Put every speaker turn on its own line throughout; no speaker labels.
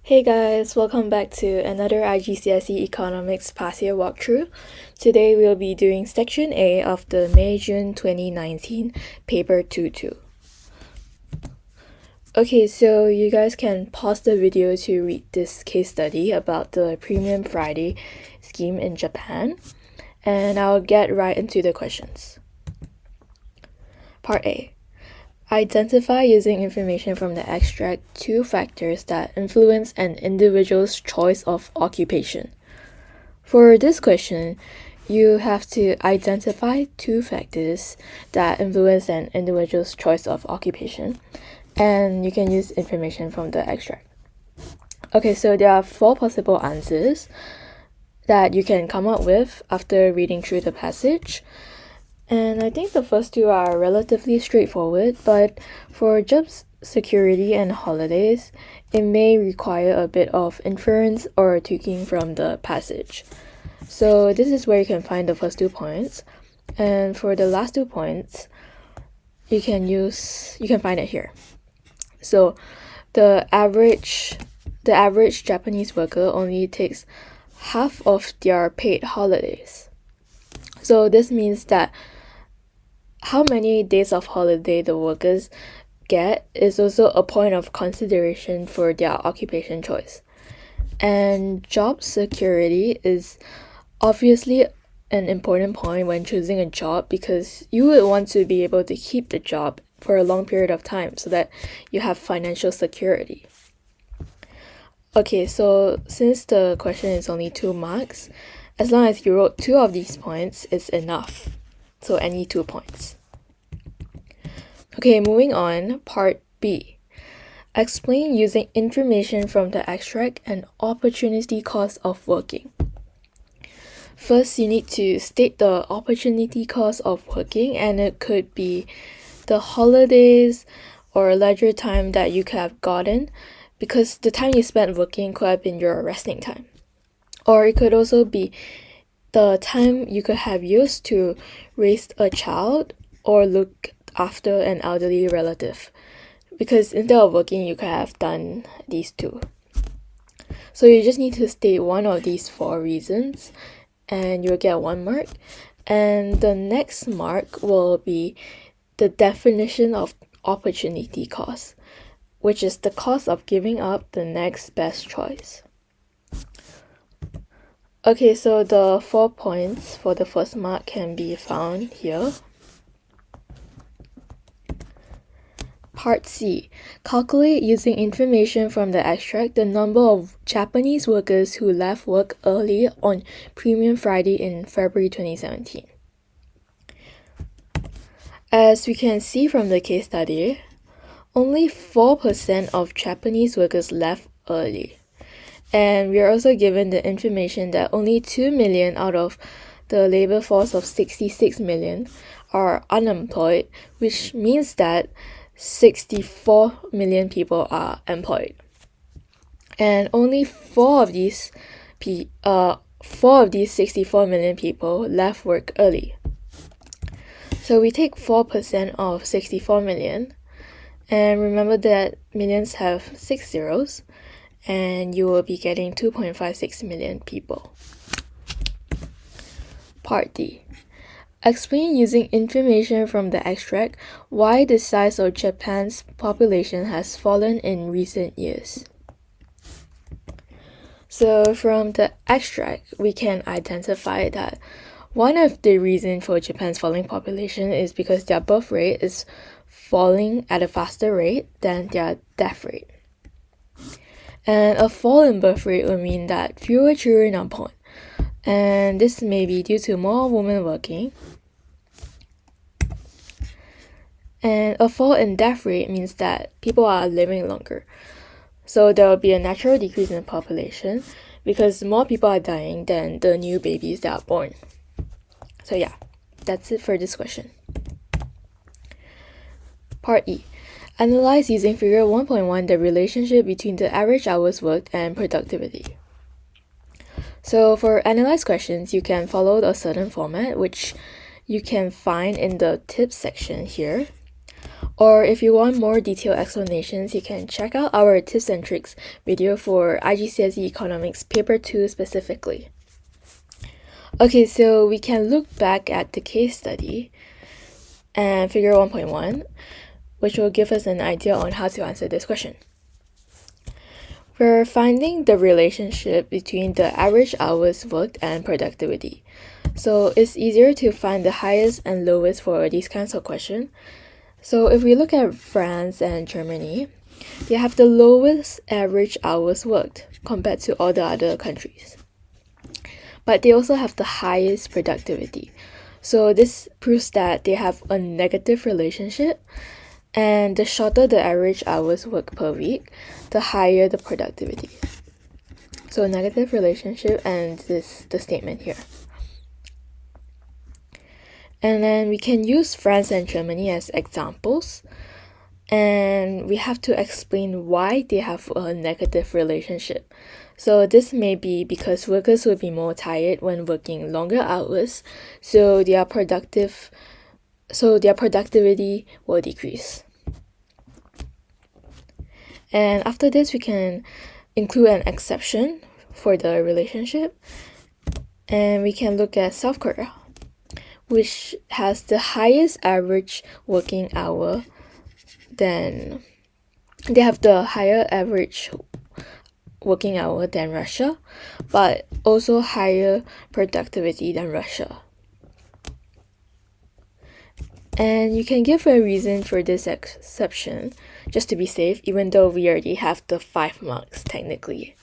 Hey guys, welcome back to another IGCSE Economics past year walkthrough. Today we'll be doing Section A of the May-June 2019 Paper 2-2. Okay, so you guys can pause the video to read this case study about the Premium Friday scheme in Japan, and I'll get right into the questions. Part A. Identify using information from the extract two factors that influence an individual's choice of occupation. For this question, you have to identify two factors that influence an individual's choice of occupation, and you can use information from the extract. Okay, so there are four possible answers that you can come up with after reading through the passage. And I think the first two are relatively straightforward, but for job security and holidays, it may require a bit of inference or tweaking from the passage. So this is where you can find the first 2 points. And for the last 2 points, you can find it here. So the average Japanese worker only takes half of their paid holidays. So this means that how many days of holiday the workers get is also a point of consideration for their occupation choice. And job security is obviously an important point when choosing a job because you would want to be able to keep the job for a long period of time so that you have financial security. Okay, so since the question is only 2 marks, as long as you wrote 2 of these points, it's enough. So any 2 points. Okay, moving on, part B. Explain using information from the extract an opportunity cost of working. First, you need to state the opportunity cost of working, and it could be the holidays or leisure time that you could have gotten, because the time you spent working could have been your resting time. Or it could also be the time you could have used to raise a child or look after an elderly relative, because instead of working you could have done these two. So you just need to state one of these 4 reasons and you'll get 1 mark, and the next mark will be the definition of opportunity cost, which is the cost of giving up the next best choice. Okay, so the 4 points for the first mark can be found here. Part C. Calculate using information from the extract the number of Japanese workers who left work early on Premium Friday in February 2017. As we can see from the case study, only 4% of Japanese workers left early. And we are also given the information that only 2 million out of the labor force of 66 million are unemployed, which means that 64 million people are employed. And only 4 of these 64 million people left work early. So we take 4% of 64 million, and remember that millions have 6 zeros, and you will be getting 2.56 million people. Part D. Explain using information from the extract why the size of Japan's population has fallen in recent years. So from the extract, we can identify that one of the reasons for Japan's falling population is because their birth rate is falling at a faster rate than their death rate. And a fall in birth rate will mean that fewer children are born, and this may be due to more women working. And a fall in death rate means that people are living longer. So there will be a natural decrease in the population because more people are dying than the new babies that are born. So yeah, that's it for this question. Part E. Analyze using figure 1.1 the relationship between the average hours worked and productivity. So for analyze questions, you can follow a certain format, which you can find in the tips section here. Or if you want more detailed explanations, you can check out our tips and tricks video for IGCSE Economics Paper 2 specifically. Okay, so we can look back at the case study and figure 1.1, which will give us an idea on how to answer this question. We're finding the relationship between the average hours worked and productivity. So it's easier to find the highest and lowest for these kinds of questions. So if we look at France and Germany, they have the lowest average hours worked compared to all the other countries. But they also have the highest productivity. So this proves that they have a negative relationship, and the shorter the average hours worked per week, the higher the productivity. So negative relationship, and this the statement here. And then we can use France and Germany as examples, and we have to explain why they have a negative relationship. So this may be because workers will be more tired when working longer hours, so their productivity will decrease. And after this, we can include an exception for the relationship, and we can look at South Korea, which has the highest average working hour than they have the higher average working hour than Russia, but also higher productivity than Russia. And you can give a reason for this exception, just to be safe, even though we already have the 5 marks technically.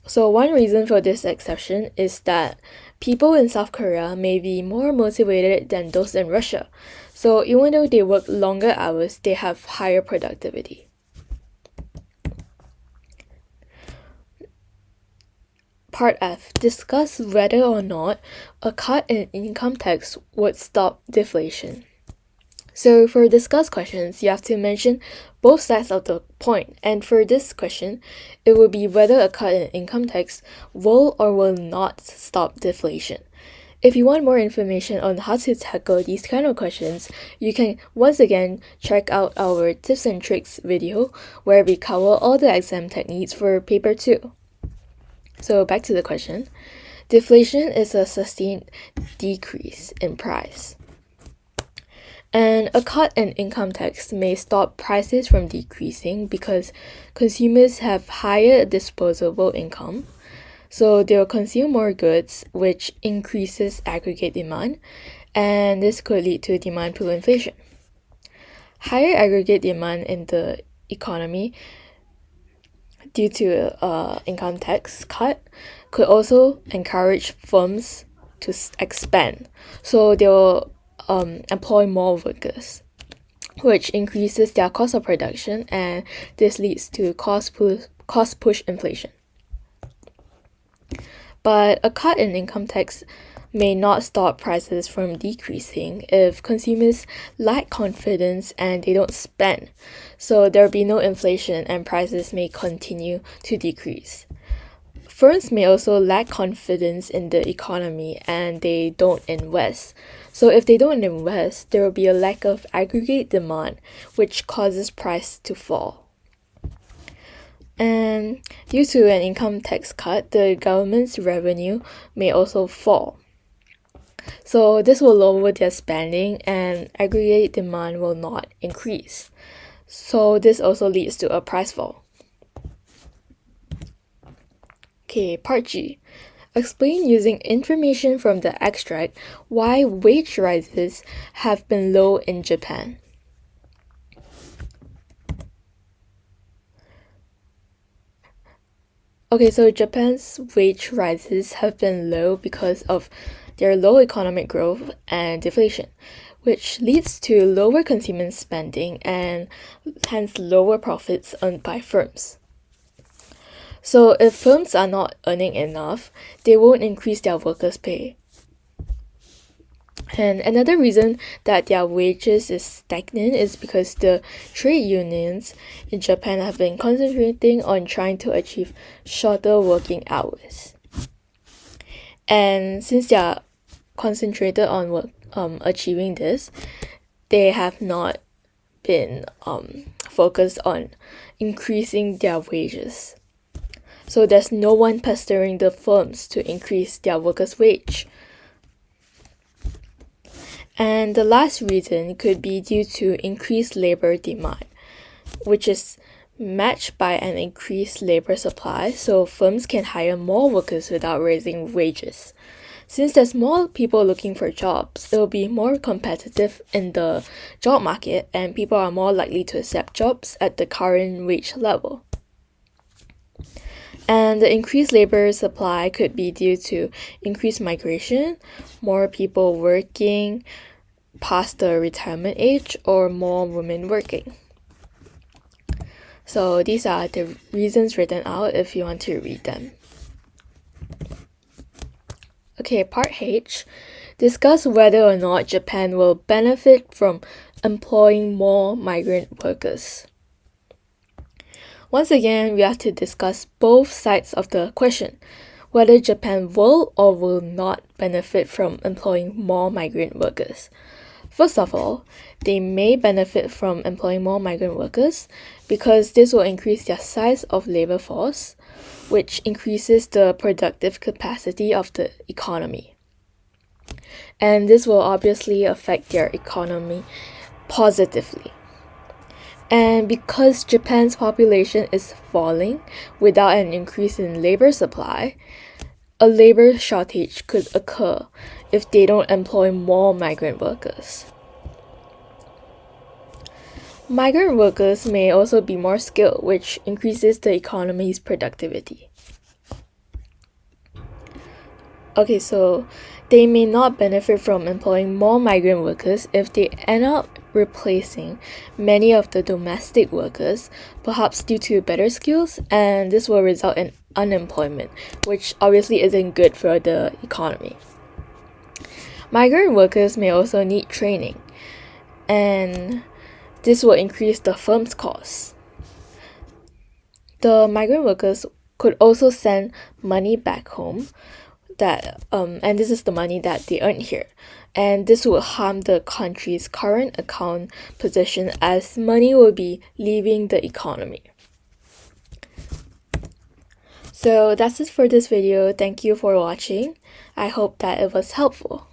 So one reason for this exception is that people in South Korea may be more motivated than those in Russia. So even though they work longer hours, they have higher productivity. Part F. Discuss whether or not a cut in income tax would stop deflation. So for discuss questions, you have to mention both sides of the point. And for this question, it will be whether a cut in income tax will or will not stop deflation. If you want more information on how to tackle these kind of questions, you can once again check out our tips and tricks video where we cover all the exam techniques for paper 2. So back to the question. Deflation is a sustained decrease in price. And a cut in income tax may stop prices from decreasing because consumers have higher disposable income. So they'll consume more goods, which increases aggregate demand, and this could lead to demand pull inflation. Higher aggregate demand in the economy due to income tax cut could also encourage firms to expand. So they'll employ more workers, which increases their cost of production, and this leads to cost push inflation. But a cut in income tax may not stop prices from decreasing if consumers lack confidence and they don't spend. So there will be no inflation and prices may continue to decrease. Firms may also lack confidence in the economy and they don't invest. So if they don't invest, there will be a lack of aggregate demand, which causes price to fall. And due to an income tax cut, the government's revenue may also fall. So this will lower their spending and aggregate demand will not increase. So this also leads to a price fall. Okay, part G. Explain using information from the extract why wage rises have been low in Japan. Okay, so Japan's wage rises have been low because of their low economic growth and deflation, which leads to lower consumer spending and hence lower profits earned by firms. So if firms are not earning enough, they won't increase their workers' pay. And another reason that their wages is stagnant is because the trade unions in Japan have been concentrating on trying to achieve shorter working hours. And since they are concentrated on achieving this, they have not been focused on increasing their wages. So there's no one pestering the firms to increase their workers' wage. And the last reason could be due to increased labor demand, which is matched by an increased labor supply, so firms can hire more workers without raising wages. Since there's more people looking for jobs, it will be more competitive in the job market, and people are more likely to accept jobs at the current wage level. And the increased labor supply could be due to increased migration, more people working past the retirement age, or more women working. So these are the reasons written out if you want to read them. Okay, part H. Discuss whether or not Japan will benefit from employing more migrant workers. Once again, we have to discuss both sides of the question, whether Japan will or will not benefit from employing more migrant workers. First of all, they may benefit from employing more migrant workers because this will increase their size of labor force, which increases the productive capacity of the economy. And this will obviously affect their economy positively. And because Japan's population is falling without an increase in labor supply, a labor shortage could occur if they don't employ more migrant workers. Migrant workers may also be more skilled, which increases the economy's productivity. Okay, so they may not benefit from employing more migrant workers if they end up replacing many of the domestic workers, perhaps due to better skills, and this will result in unemployment, which obviously isn't good for the economy. Migrant workers may also need training, and this will increase the firm's costs. The migrant workers could also send money back home, and this is the money that they earn here, and this will harm the country's current account position as money will be leaving the economy. So that's it for this video. Thank you for watching. I hope that it was helpful.